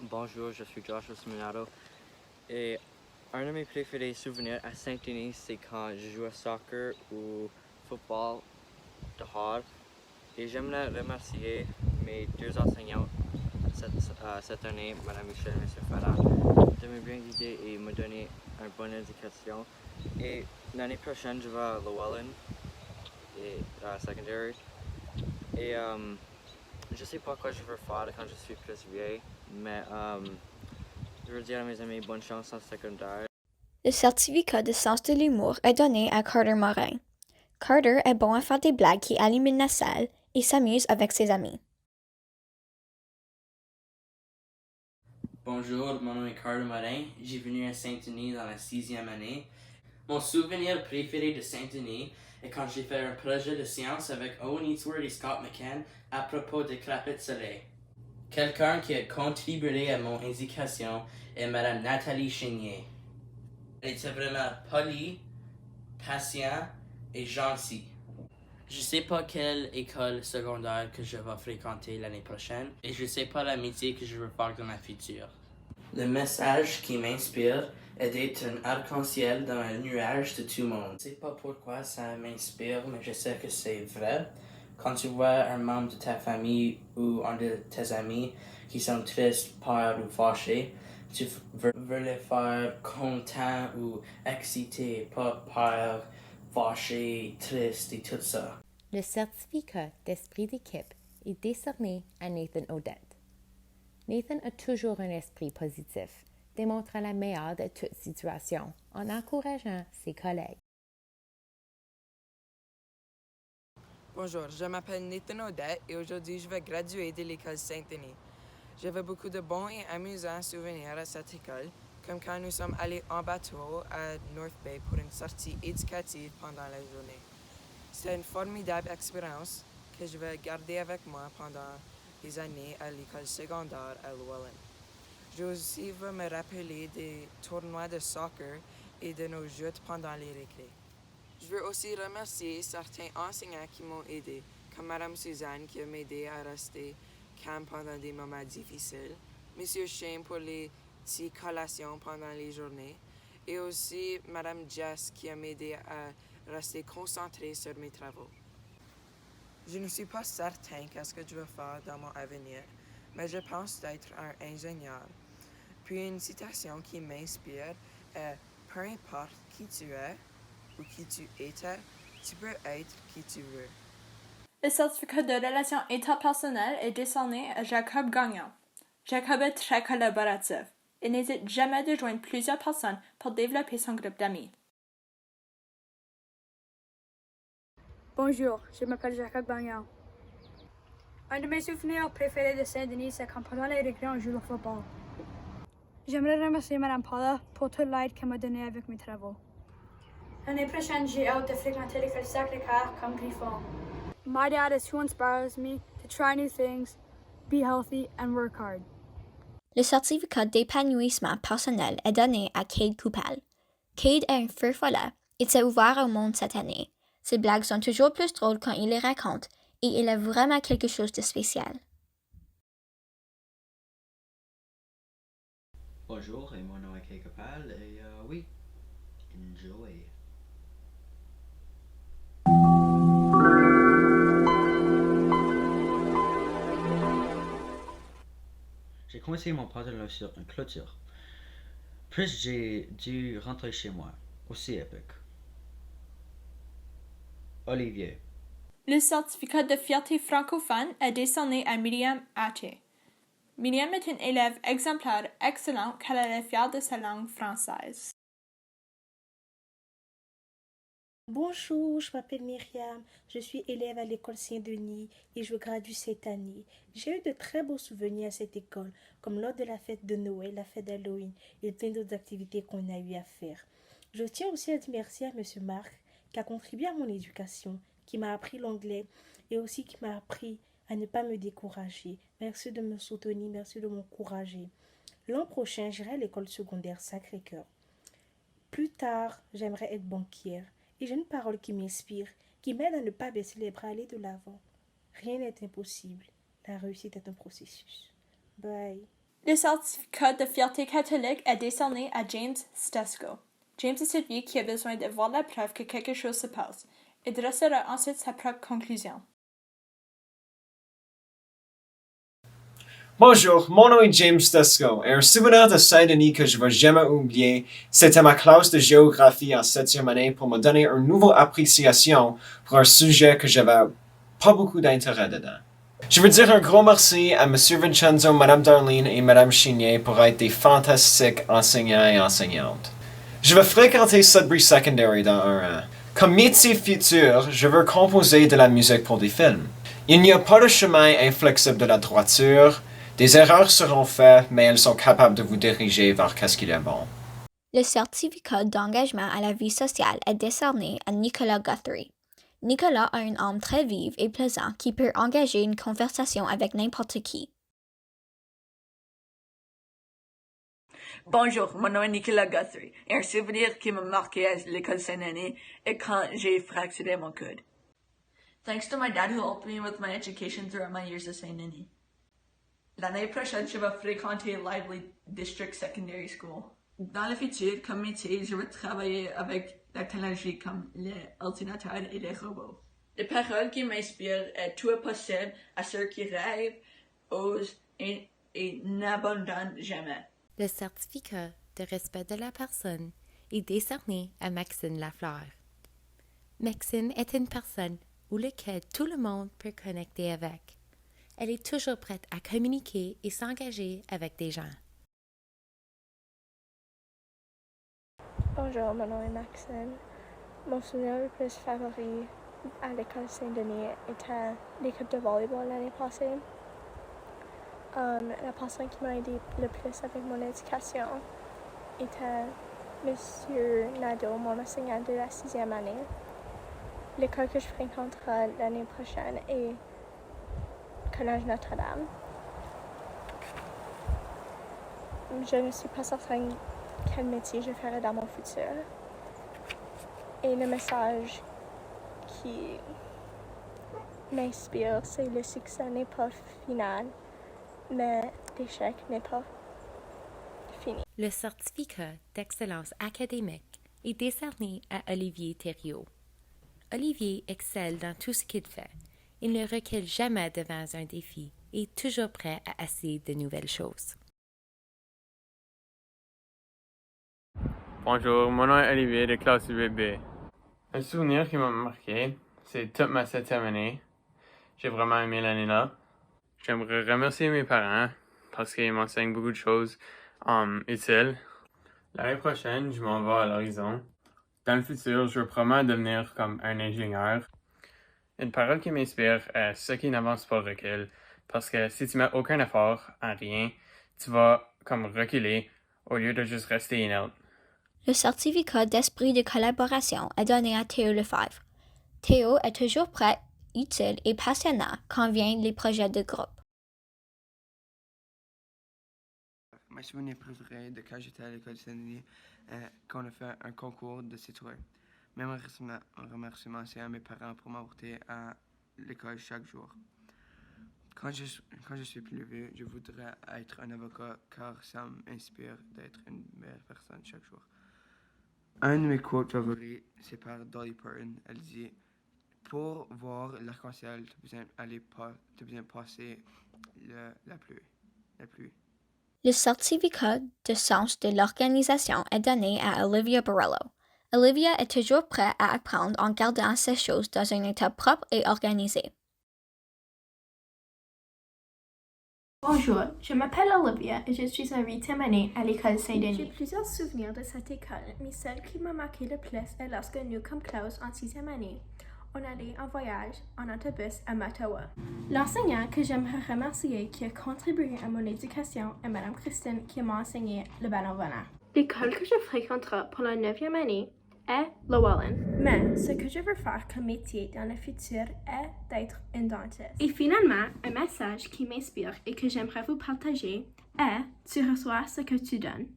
U: Bonjour, je suis Joshua Simonato. Et un de mes préférés souvenirs à Saint-Denis, c'est quand je jouais au soccer ou football dehors. Et j'aimerais remercier mes 2 enseignants cette année, Mme Michel et M. Farah, de me bien guider et me donner une bonne éducation. Et l'année prochaine, je vais à Llewellyn et à Secondary. Et je sais pas quoi je veux faire quand je suis plus vieille, mais je veux dire à mes amis bonne chance en secondaire.
H: Le certificat de sens de l'humour est donné à Carter Morin. Carter est bon à faire des blagues qui allument la salle et s'amuse avec ses amis.
V: Bonjour, mon nom est Carter Morin. J'ai venu à Saint-Denis dans la 6e année. Mon souvenir préféré de Saint-Denis est quand j'ai fait un projet de science avec Owen Eastward et Scott McCann à propos des crapets de soleil. Quelqu'un qui a contribué à mon éducation est Mme Nathalie Chénier. Elle était vraiment polie, patiente et gentille. Je sais pas quelle école secondaire que je vais fréquenter l'année prochaine et je sais pas la métier que je veux faire dans ma future. Le message qui m'inspire est d'être un arc-en-ciel dans un nuage de tout le monde. Je sais pas pourquoi ça m'inspire, mais je sais que c'est vrai. Quand tu vois un membre de ta famille ou un de tes amis qui sont tristes, peurs ou fâchés, tu veux les faire contents ou excités, pas peur, fâché, triste et tout ça.
A: Le certificat d'esprit d'équipe est décerné à Nathan Odette. Nathan a toujours un esprit positif, démontrant la meilleure de toute situation en encourageant ses collègues.
W: Bonjour, je m'appelle Nathan Odette et aujourd'hui je vais graduer de l'école Saint-Denis. J'avais beaucoup de bons et amusants souvenirs à cette école, comme quand nous sommes allés en bateau à North Bay pour une sortie éducative pendant la journée. C'était une formidable expérience que je vais garder avec moi pendant des années à l'école secondaire à Llewellyn. Je aussi veux me rappeler des tournois de soccer et de nos joutes pendant les récrés. Je veux aussi remercier certains enseignants qui m'ont aidé, comme Mme Suzanne qui m'a aidé à rester calme pendant des moments difficiles, M. Shane pour les petites collations pendant les journées, et aussi Mme Jess qui m'a aidé à rester concentré sur mes travaux. Je ne suis pas certain qu'est-ce que je veux faire dans mon avenir, mais je pense d'être un ingénieur. Puis une citation qui m'inspire est « Peu importe qui tu es ou qui tu étais, tu peux être qui tu veux ».
I: Le certificat de relations interpersonnelles est décerné à Jacob Gagnon. Jacob est très collaboratif. Il n'hésite jamais de joindre plusieurs personnes pour développer son groupe d'amis.
J: Bonjour, je m'appelle Jacob Gagnon. Un de mes souvenirs préférés de Saint-Denis, c'est quand pendant les récrés, on joue au football. J'aimerais remercier Mme Paula pour toute l'aide qu'elle m'a donnée avec mes travaux. L'année prochaine, j'ai hâte de fréquenter l'école Sacré-Cœur comme Griffon. My dad is who inspires me to try new things, be healthy, and work hard.
H: Le certificat d'épanouissement personnel est donné à Cade Coupal. Cade est un feu follet et s'est ouvert au monde cette année. Ses blagues sont toujours plus drôles quand il les raconte et il a vraiment quelque chose de spécial.
X: Bonjour, et mon nom est Cade Coupal et oui, enjoy. J'ai coincé mon pantalon sur une clôture. Puis j'ai dû rentrer chez moi. aussi épique. Olivier.
I: Le certificat de fierté francophone est décerné à Myriam Ache. Myriam est une élève exemplaire excellente car elle est fière de sa langue française.
B: Bonjour, je m'appelle Myriam, je suis élève à l'école Saint-Denis et je gradue cette année. J'ai eu de très beaux souvenirs à cette école, comme lors de la fête de Noël, la fête d'Halloween et plein d'autres activités qu'on a eu à faire. Je tiens aussi à dire merci à M. Marc qui a contribué à mon éducation, qui m'a appris l'anglais et aussi qui m'a appris à ne pas me décourager. Merci de me soutenir, merci de m'encourager. L'an prochain, j'irai à l'école secondaire Sacré-Cœur. Plus tard, j'aimerais être banquière. Et j'ai une parole qui m'inspire, qui m'aide à ne pas baisser les bras, aller de l'avant. Rien n'est impossible. La réussite est un processus. Bye.
I: Le certificat de fierté catholique est décerné à James Stesko. James est celui qui a besoin de voir la preuve que quelque chose se passe et dressera ensuite sa propre conclusion.
C: Bonjour, mon nom est James Stesko et un souvenir de Saint-Denis que je ne vais jamais oublier, c'était ma classe de géographie en 7e année pour me donner une nouvelle appréciation pour un sujet que j'avais pas beaucoup d'intérêt dedans. Je veux dire un gros merci à M. Vincenzo, Mme Darlene et Mme Chignet pour être des fantastiques enseignants et enseignantes. Je vais fréquenter Sudbury Secondary dans un an. Comme métier futur, je veux composer de la musique pour des films. Il n'y a pas de chemin inflexible de la droiture. Des erreurs seront faites, mais elles sont capables de vous diriger vers ce qu'il est bon.
H: Le certificat d'engagement à la vie sociale est décerné à Nicolas Guthrie. Nicolas a une âme très vive et plaisante qui peut engager une conversation avec n'importe qui.
D: Bonjour, mon nom est Nicolas Guthrie et un souvenir qui m'a marqué à l'école Saint-Denis est quand j'ai fracturé mon coude. Thanks to my dad who helped me with my education throughout my years at Saint-Denis. L'année prochaine, je vais fréquenter Lively District Secondary School. Dans le futur, comme métier, je vais travailler avec la technologie comme les ordinateurs et les robots. Les paroles qui m'inspirent est tout est possible à ceux qui rêvent, osent et n'abandonnent jamais.
A: Le certificat de respect de la personne est décerné à Maxine Lafleur. Maxine est une personne où laquelle tout le monde peut connecter avec. Elle est toujours prête à communiquer et s'engager avec des gens.
E: Bonjour, mon nom est Maxine. Mon souvenir le plus favori à l'école Saint-Denis était l'équipe de volleyball l'année passée. La personne qui m'a aidé le plus avec mon éducation était Monsieur Nadeau, mon enseignant de la 6e année. L'école que je fréquenterai l'année prochaine est Collège Notre-Dame. Je ne suis pas certaine quel métier je ferai dans mon futur. Et le message qui m'inspire, c'est le succès n'est pas final, mais l'échec n'est pas fini.
A: Le certificat d'excellence académique est décerné à Olivier Thériault. Olivier excelle dans tout ce qu'il fait. Il ne recule jamais devant un défi et est toujours prêt à essayer de nouvelles choses.
Y: Bonjour, mon nom est Olivier de classe UBB. Un souvenir qui m'a marqué, c'est toute ma 7e année. J'ai vraiment aimé l'année-là. J'aimerais remercier mes parents parce qu'ils m'enseignent beaucoup de choses utiles. L'année prochaine, je m'en vais à l'horizon. Dans le futur, je veux probablement devenir comme un ingénieur. Une parole qui m'inspire est « ce qui n'avance pas recule », parce que si tu mets aucun effort en rien, tu vas comme reculer au lieu de juste rester inerte.
H: Le certificat d'esprit de collaboration est donné à Théo Lefebvre. Théo est toujours prêt, utile et passionnant quand viennent les projets de groupe.
Z: Mes souvenirs préférés de quand j'étais à l'école Saint-Denis quand on a fait un concours de citoyens. Même un remerciement, c'est à mes parents pour m'apporter à l'école chaque jour. Quand je suis plus vieux, je voudrais être un avocat car ça m'inspire d'être une meilleure personne chaque jour. Un de mes quotes favoris, c'est par Dolly Parton. Elle dit « Pour voir l'arc-en-ciel, tu as besoin de passer la pluie. »
H: Le certificat de sens de l'organisation est donné à Olivia Borrello. Olivia est toujours prête à apprendre en gardant ses choses dans un état propre et organisé.
E: Bonjour, je m'appelle Olivia et je suis en 8e année à l'école Saint-Denis.
F: J'ai plusieurs souvenirs de cette école, mais celle qui m'a marqué le plus est lorsque nous, comme classe en 6e année, on allait en voyage en autobus à Mattawa. L'enseignant que j'aimerais remercier qui a contribué à mon éducation est Madame Christine qui m'a enseigné le ballon-volant. L'école que je fréquenterai pour la 9e année est Llewellyn. Mais ce que je veux faire comme métier dans le futur est d'être une dentiste. Et finalement, un message qui m'inspire et que j'aimerais vous partager est « Tu reçois ce que tu donnes ».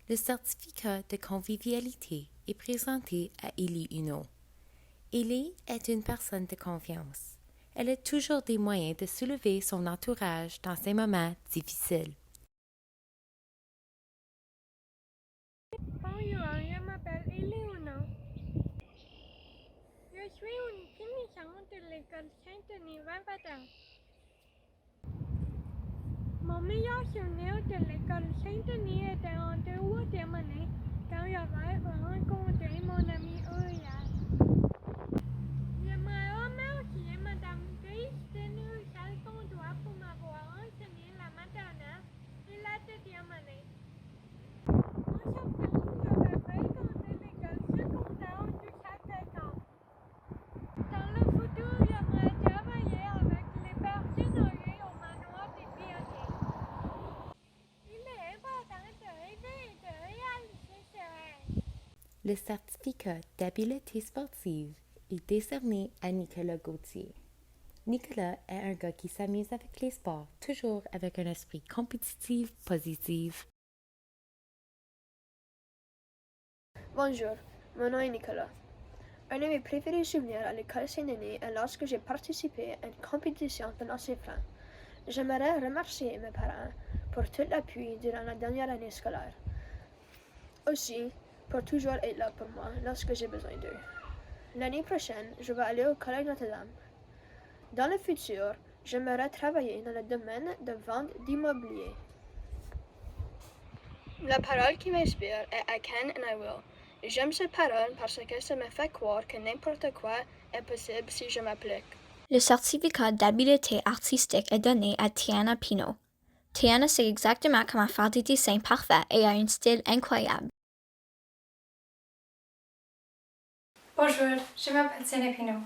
A: Le certificat de convivialité est présenté à Élie Huneau. Élie est une personne de confiance. Elle a toujours des moyens de soulever son entourage dans ces moments difficiles.
G: Bonjour, je m'appelle Élie Huneau. Je suis une finissante de l'école Saint-Denis Vampata. Mon meilleur souvenir de l'école Saint-Denis était en 2e année quand j'avais rencontré mon ami Uriel. J'aimerais remercier Madame Christine Roussel-Comtois pour m'avoir enseigné la maternelle et la 2e année. En septembre, je vais fréquenter l'école secondaire du Sacré-Cœur. Dans le futur, j'aimerais travailler avec les personnes âgées au manoir des pionniers. Il est important de rêver et de réaliser ses rêves.
A: Le certificat d'habileté sportive est décerné à Nicolas Gauthier. Nicolas est un gars qui s'amuse avec les sports, toujours avec un esprit compétitif, positif.
F: Bonjour, mon nom est Nicolas. Un de mes préférés souvenirs à l'école Saint-Denis est lorsque j'ai participé à une compétition de lancer franc. J'aimerais remercier mes parents pour tout l'appui durant la dernière année scolaire. Aussi, pour toujours être là pour moi lorsque j'ai besoin d'eux. L'année prochaine, je vais aller au Collège Notre-Dame. Dans le futur, j'aimerais travailler dans le domaine de vente d'immobilier. La parole qui m'inspire est I can and I will. J'aime cette parole parce que ça me fait croire que n'importe quoi est possible si je m'applique.
H: Le certificat d'habileté artistique est donné à Tiana Pino. Tiana sait exactement comment faire des dessins parfaits et a un style incroyable.
L: Bonjour, je m'appelle Tiana Pino.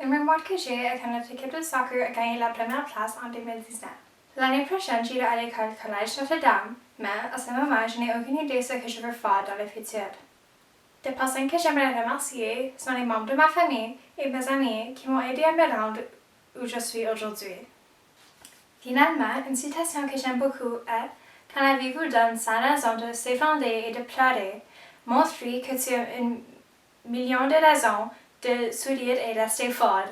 L: Une mémoire que j'ai est que notre équipe de soccer a gagné la première place en 2019. L'année prochaine, j'irai à l'école Collège Notre-Dame, mais à ce moment, je n'ai aucune idée de ce que je veux faire dans le futur. Des personnes que j'aimerais remercier sont les membres de ma famille et mes amis qui m'ont aidé à me rendre où je suis aujourd'hui. Finalement, une citation que j'aime beaucoup est « Quand la vie vous donne 100 raisons de s'effondrer et de pleurer, montre-lui que tu as 1 million de raisons de sourire et rester fort. »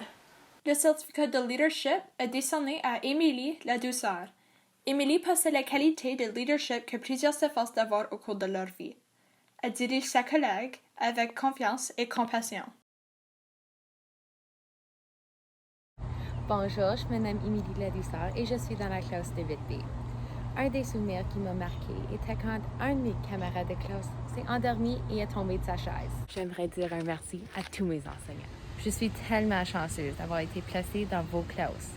I: Le certificat de leadership est décerné à Émilie Ladouceur. Émilie possède la qualité de leadership que plusieurs s'efforcent d'avoir au cours de leur vie. Elle dirige sa collègue avec confiance et compassion.
A: Bonjour, je me nomme Émilie Ladouceur et je suis dans la classe de 8B. Un des souvenirs qui m'a marqué était quand un de mes camarades de classe s'est endormi et est tombé de sa chaise. J'aimerais dire un merci à tous mes enseignants. Je suis tellement chanceuse d'avoir été placée dans vos classes.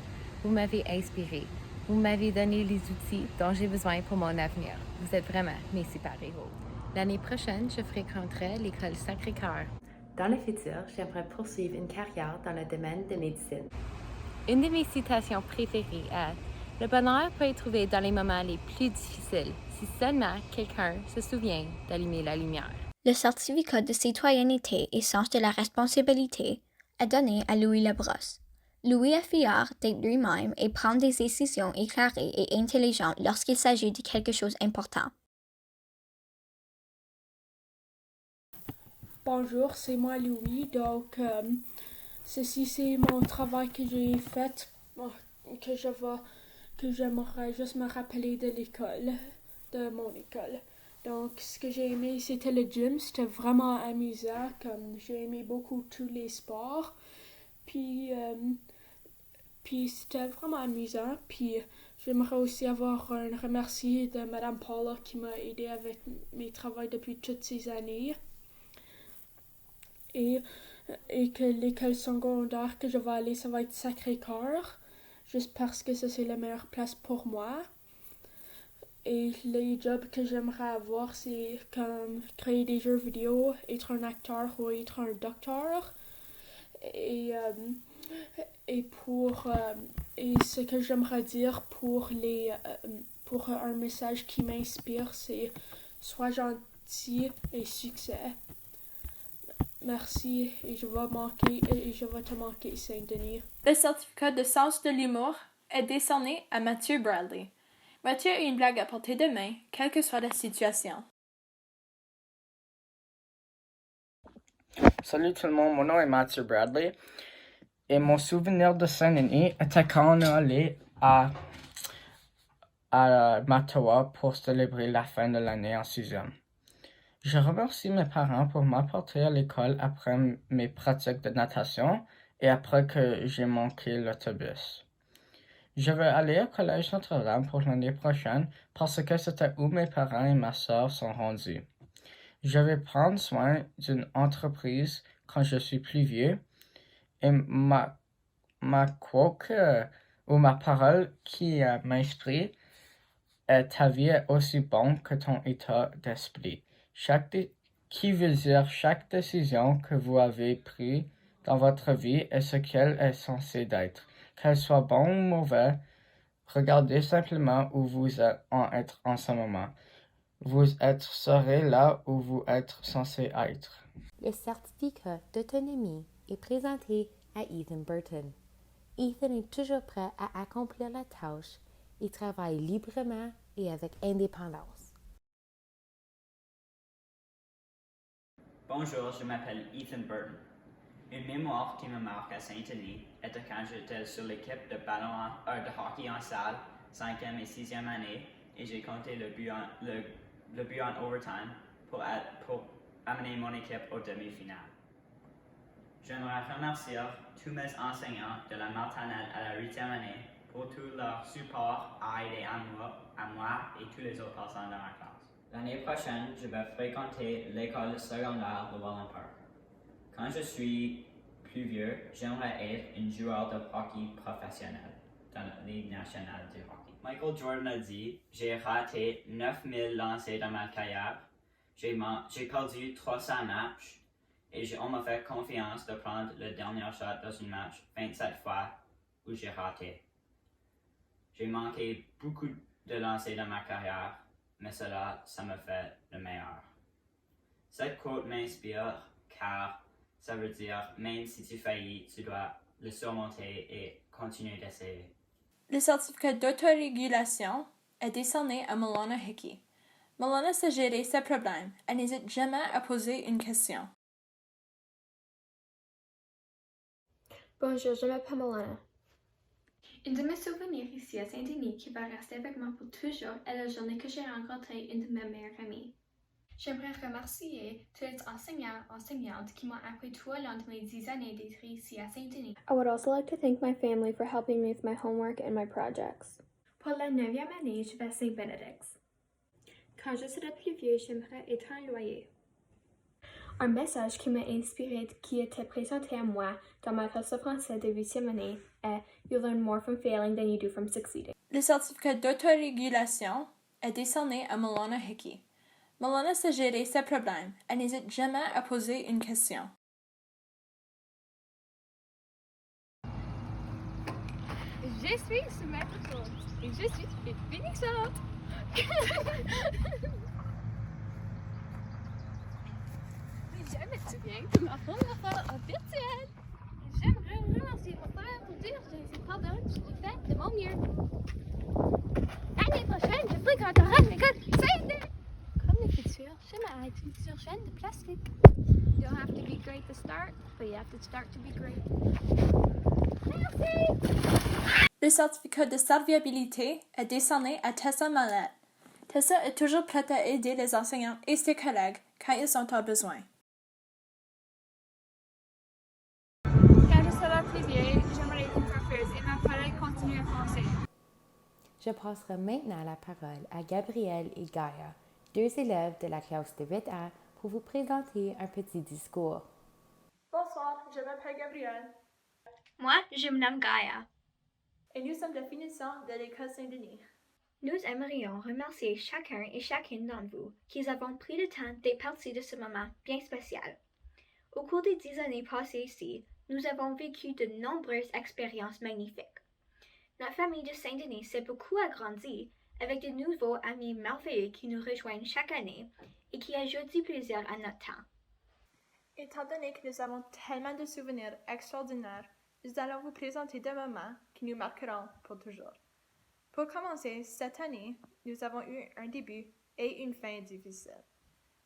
A: Vous m'avez inspirée. Vous m'avez donné les outils dont j'ai besoin pour mon avenir. Vous êtes vraiment mes super-héros. L'année prochaine, je fréquenterai l'école Sacré-Cœur. Dans le futur, j'aimerais poursuivre une carrière dans le domaine de médecine. Une de mes citations préférées est « Le bonheur peut être trouvé dans les moments les plus difficiles, si seulement quelqu'un se souvient d'allumer la lumière. »
H: Le certificat de citoyenneté et sens de la responsabilité est donné à Louis Labrosse. Louis est fier d'être lui-même et prendre des décisions éclairées et intelligentes lorsqu'il s'agit de quelque chose d'important.
B: Bonjour, c'est moi Louis. Donc, ceci c'est mon travail que j'ai fait, que j'aimerais juste me rappeler de l'école, de mon école. Donc, ce que j'ai aimé, c'était le gym. C'était vraiment amusant. Comme j'ai aimé beaucoup tous les sports. Puis c'était vraiment amusant. Puis j'aimerais aussi avoir un remerciement de Madame Paula qui m'a aidé avec mes travaux depuis toutes ces années.
F: et, et que l'école secondaire que je vais aller, ça va être Sacré-Cœur, juste parce que ça c'est la meilleure place pour moi. Et les jobs que j'aimerais avoir, c'est comme créer des jeux vidéo, être un acteur ou être un docteur. Et, et et ce que j'aimerais dire pour un message qui m'inspire, c'est sois gentil et succès. Merci et je vais te manquer, Saint-Denis.
I: Le certificat de sens de l'humour est décerné à Mathieu Bradley. Mathieu a une blague à portée de main, quelle que soit la situation.
K: Salut tout le monde, mon nom est Mathieu Bradley et mon souvenir de Saint-Denis était quand on est allé à Mattawa pour célébrer la fin de l'année en 6e. Je remercie mes parents pour m'apporter à l'école après mes pratiques de natation et après que j'ai manqué l'autobus. Je vais aller au Collège Notre-Dame pour l'année prochaine parce que c'était où mes parents et ma sœur sont rendus. Je vais prendre soin d'une entreprise quand je suis plus vieux et ma quote ou ma parole qui m'inspire est ta vie est aussi bonne que ton état d'esprit. Qui veut dire chaque décision que vous avez prise dans votre vie est ce qu'elle est censée d'être. Qu'elle soit bonne ou mauvaise, regardez simplement où vous êtes en ce moment. Vous serez là où vous êtes censé être.
A: Le certificat d'autonomie est présenté à Ethan Burton. Ethan est toujours prêt à accomplir la tâche et travaille librement et avec indépendance.
M: Bonjour, je m'appelle Ethan Burton. Une mémoire qui me marque à Saint-Denis était quand j'étais sur l'équipe de hockey en salle, 5e et 6e année, et j'ai compté le but en overtime pour amener mon équipe aux demi-finales. J'aimerais remercier tous mes enseignants de la maternelle à la 8e année pour tout leur support à aider à moi et toutes les autres personnes dans ma classe. L'année prochaine, je vais fréquenter l'école secondaire de Welland Park. Quand je suis plus vieux, j'aimerais être un joueur de hockey professionnel dans la Ligue nationale de hockey. Michael Jordan a dit « J'ai raté 9000 lancers dans ma carrière, j'ai perdu 300 matchs et on m'a fait confiance de prendre le dernier shot dans un match 27 fois où j'ai raté. J'ai manqué beaucoup de lancers dans ma carrière, mais ça me fait le meilleur. » Cette quote m'inspire car ça veut dire même si tu faillis, tu dois le surmonter et continuer d'essayer.
I: Le certificat d'autorégulation est décerné à Milana Hickey. Milana sait gérer ses problèmes. Elle n'hésite jamais à poser une question.
N: Bonjour, je m'appelle Milana. Une de mes souvenirs ici à Saint-Denis qui va rester avec moi pour toujours est la journée que j'ai rencontré une de mes meilleures amies. J'aimerais remercier tous les enseignantes qui m'ont appris tout au long de mes 10 années d'être ici à Saint-Denis.
E: I would also like to thank my family for helping me with my homework and my projects.
N: Pour la 9e année, je vais à Saint-Benedict's.
E: Quand je serai plus vieux, j'aimerais être un loyer.
N: Un message qui m'a inspiré qui était présenté à moi dans ma classe de français de 8e année est « You learn more from failing than you do from succeeding ».
I: Le certificat d'autorégulation est décerné à Milana Hickey. Milana sait gérer ses problèmes. Elle n'hésite jamais à poser une question.
O: Je suis Sumatra Schultz et je suis une phoenixante. Je me souviens de ma première fois en virtuel. J'aimerais remercier mon père pour dire que j'ai pardon, j'ai fait de mon mieux. L'année prochaine, je fréquenterai l'école Saint-Denis. Comme le futur, j'aimerais être une surchaîne de plastique. You don't have to be great to start, but you have to start to be great. Merci!
I: Le certificat de serviabilité est décerné à Tessa Mallette. Tessa est toujours prête à aider les enseignants et ses collègues quand ils ont besoin.
O: Quand je serai plus vieille, j'aimerais être une coiffeuse et ma parole continue à français.
A: Je passerai maintenant la parole à Gabrielle et Gaïa, deux élèves de la classe de 8A, pour vous présenter un petit discours.
I: Bonsoir, je m'appelle Gabrielle.
H: Moi, je me nomme Gaïa.
I: Et nous sommes de finissants de l'école Saint-Denis.
H: Nous aimerions remercier chacun et chacune d'entre vous qui avons pris le temps d'être partie de ce moment bien spécial. Au cours des 10 années passées ici, nous avons vécu de nombreuses expériences magnifiques. Notre famille de Saint-Denis s'est beaucoup agrandie avec de nouveaux amis merveilleux qui nous rejoignent chaque année et qui ajoutent du plaisir à notre temps.
I: Étant donné que nous avons tellement de souvenirs extraordinaires, nous allons vous présenter des moments qui nous marqueront pour toujours. Pour commencer, cette année, nous avons eu un début et une fin difficile.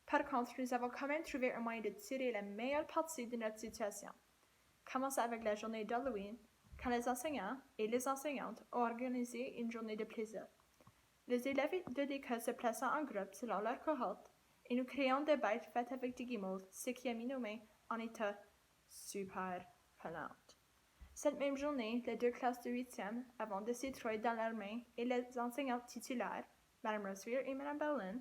I: Par contre, nous avons quand même trouvé un moyen de tirer la meilleure partie de notre situation. Commençons avec la journée d'Halloween, quand les enseignants et les enseignantes ont organisé une journée de plaisir. Les élèves de l'école se plaçant en groupe selon leur cohorte et nous créons des bêtes faites avec des guimauves, ce qui a mis nos mains en état super collantes. Cette même journée, les 2 classes de 8e, avant de s'étrouiller dans leurs mains, et les enseignantes titulaires, Mme Rossweir et Mme Berlin,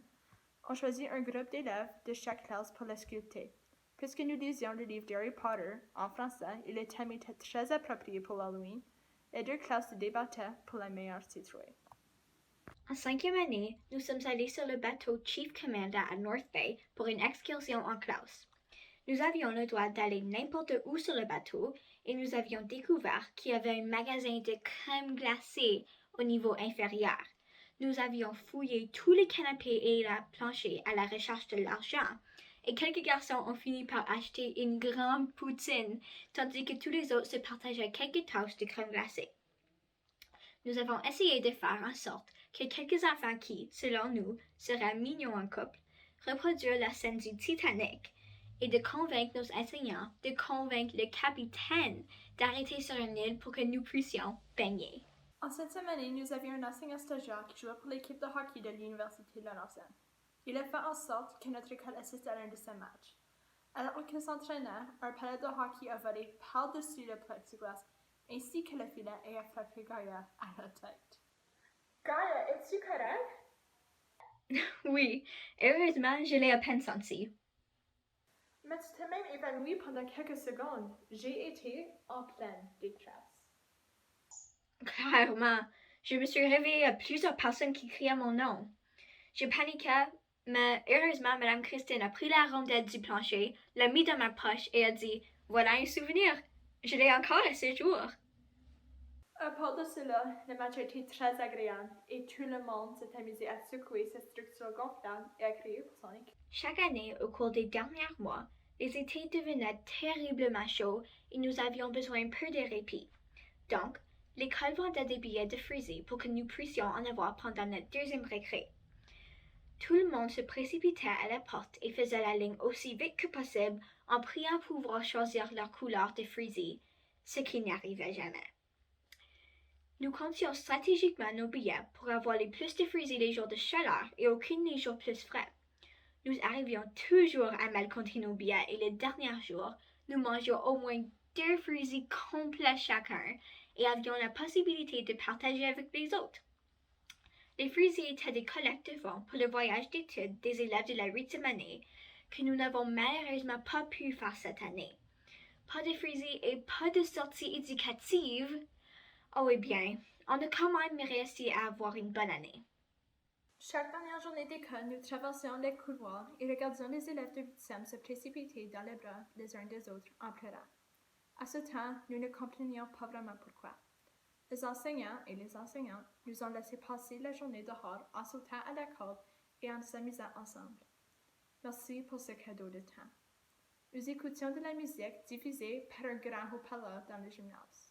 I: ont choisi un groupe d'élèves de chaque classe pour la sculpter. Puisque nous lisions le livre d'Harry Potter en français et le thème était très approprié pour Halloween, les 2 classes se débattaient pour la meilleure citrouille.
H: En 5e année, nous sommes allés sur le bateau Chief Commander à North Bay pour une excursion en classe. Nous avions le droit d'aller n'importe où sur le bateau et nous avions découvert qu'il y avait un magasin de crème glacée au niveau inférieur. Nous avions fouillé tous les canapés et la plancher à la recherche de l'argent et quelques garçons ont fini par acheter une grande poutine tandis que tous les autres se partageaient quelques tâches de crème glacée. Nous avons essayé de faire en sorte que quelques enfants qui, selon nous, seraient mignons en couple, reproduisent la scène du Titanic et de convaincre nos enseignants de convaincre le capitaine d'arrêter sur une île pour que nous puissions baigner.
I: En 7e année, nous avions un enseignant stagiaire qui jouait pour l'équipe de hockey de l'Université de Laurentienne. Il a fait en sorte que notre école assiste à l'un de ses matchs. Alors qu'il s'entraînait, un palais de hockey a volé par-dessus le plexiglas ainsi que le filet et a frappé Gaïa à la tête. Gaïa, es-tu correct?
H: Oui, heureusement, je l'ai à peine senti.
I: Mais tu t'es même évanoui pendant quelques secondes. J'ai été en pleine détresse.
H: Clairement, je me suis réveillée à plusieurs personnes qui criaient mon nom. Je paniquais, mais heureusement, Mme Christine a pris la rondelle du plancher, l'a mis dans ma poche et a dit « Voilà un souvenir, je l'ai encore à ce jour. »
I: À part de cela, le match a été très agréable et tout le monde s'est amusé à secouer ses structures gonflables et à crier pour son équipe.
H: Chaque année, au cours des derniers mois, les étés devenaient terriblement chauds et nous avions besoin peu de répit. Donc, l'école vendait des billets de frisée pour que nous puissions en avoir pendant notre 2e récré. Tout le monde se précipitait à la porte et faisait la ligne aussi vite que possible en priant pouvoir choisir leur couleur de frisée, ce qui n'arrivait jamais. Nous comptions stratégiquement nos billets pour avoir les plus de frisées les jours de chaleur et aucune les jours plus frais. Nous arrivions toujours à mal compter nos billets et les derniers jours, nous mangions au moins 2 frisées complets chacun et avions la possibilité de partager avec les autres. Les frisées étaient des collectes de fonds pour le voyage d'études des élèves de la 8e année que nous n'avons malheureusement pas pu faire cette année. Pas de frisées et pas de sortie éducative. Oh eh bien, on a quand même réussi à avoir une bonne année.
I: Chaque dernière journée d'école, nous traversions les couloirs et regardions les élèves de 8e se précipiter dans les bras les uns des autres en pleurant. À ce temps, nous ne comprenions pas vraiment pourquoi. Les enseignants et les enseignantes nous ont laissé passer la journée dehors en sautant à la corde et en s'amusant ensemble. Merci pour ce cadeau de temps. Nous écoutions de la musique diffusée par un grand haut-parleur dans le gymnase.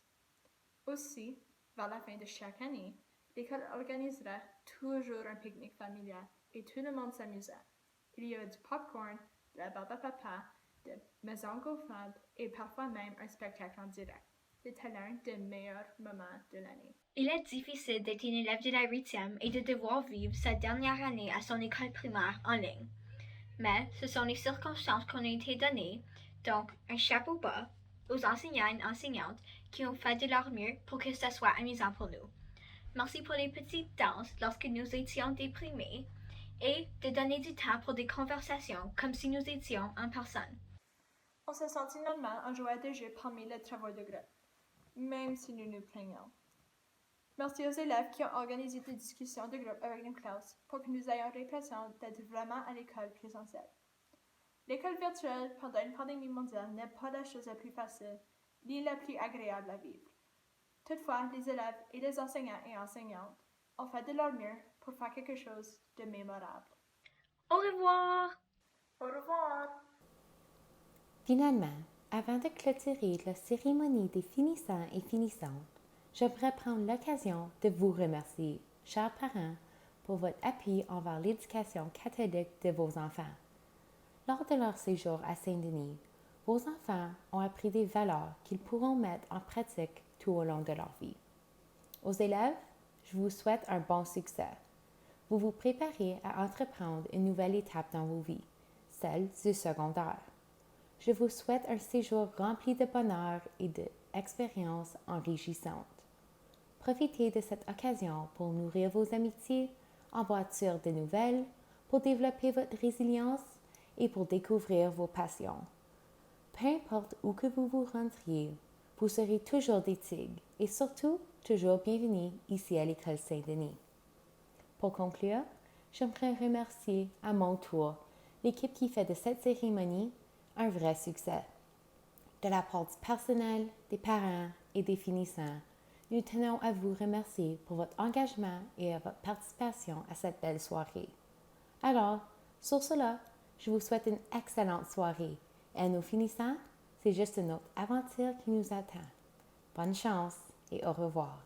I: Aussi, vers la fin de chaque année, l'école organisera toujours un pique-nique familial et tout le monde s'amusait. Il y avait du popcorn, de la barbe à papa, de maisons gonflables et parfois même un spectacle en direct. C'était l'un des meilleurs moments de l'année.
H: Il est difficile d'être une élève de la 8e et de devoir vivre sa dernière année à son école primaire en ligne. Mais ce sont les circonstances qu'on a été données, donc un chapeau bas aux enseignants et enseignantes qui ont fait de leur mieux pour que ce soit amusant pour nous. Merci pour les petites danses lorsque nous étions déprimés et de donner du temps pour des conversations comme si nous étions en personne.
I: On se sentit normalement en jouant de jeu parmi les travaux de groupe, même si nous nous plaignons. Merci aux élèves qui ont organisé des discussions de groupe avec nos classes pour que nous ayons l'impression d'être vraiment à l'école présentielle. L'école virtuelle pendant une pandémie mondiale n'est pas la chose la plus facile ni la plus agréable à vivre. Toutefois, les élèves et les enseignants et enseignantes ont fait de leur mieux pour faire quelque chose de mémorable.
O: Au revoir!
I: Au revoir!
A: Finalement, avant de clôturer la cérémonie des finissants et finissantes, j'aimerais prendre l'occasion de vous remercier, chers parents, pour votre appui envers l'éducation catholique de vos enfants. Lors de leur séjour à Saint-Denis, vos enfants ont appris des valeurs qu'ils pourront mettre en pratique tout au long de leur vie. Aux élèves, je vous souhaite un bon succès. Vous vous préparez à entreprendre une nouvelle étape dans vos vies, celle du secondaire. Je vous souhaite un séjour rempli de bonheur et d'expériences enrichissantes. Profitez de cette occasion pour nourrir vos amitiés, en bâtir de nouvelles, pour développer votre résilience et pour découvrir vos passions. Peu importe où que vous vous rendriez, vous serez toujours des tigres et surtout toujours bienvenus ici à l'École Saint-Denis. Pour conclure, j'aimerais remercier à mon tour l'équipe qui fait de cette cérémonie un vrai succès. De la part du personnel, des parents et des finissants, nous tenons à vous remercier pour votre engagement et à votre participation à cette belle soirée. Alors, sur cela, je vous souhaite une excellente soirée et à nos finissants, c'est juste une autre aventure qui nous attend. Bonne chance et au revoir.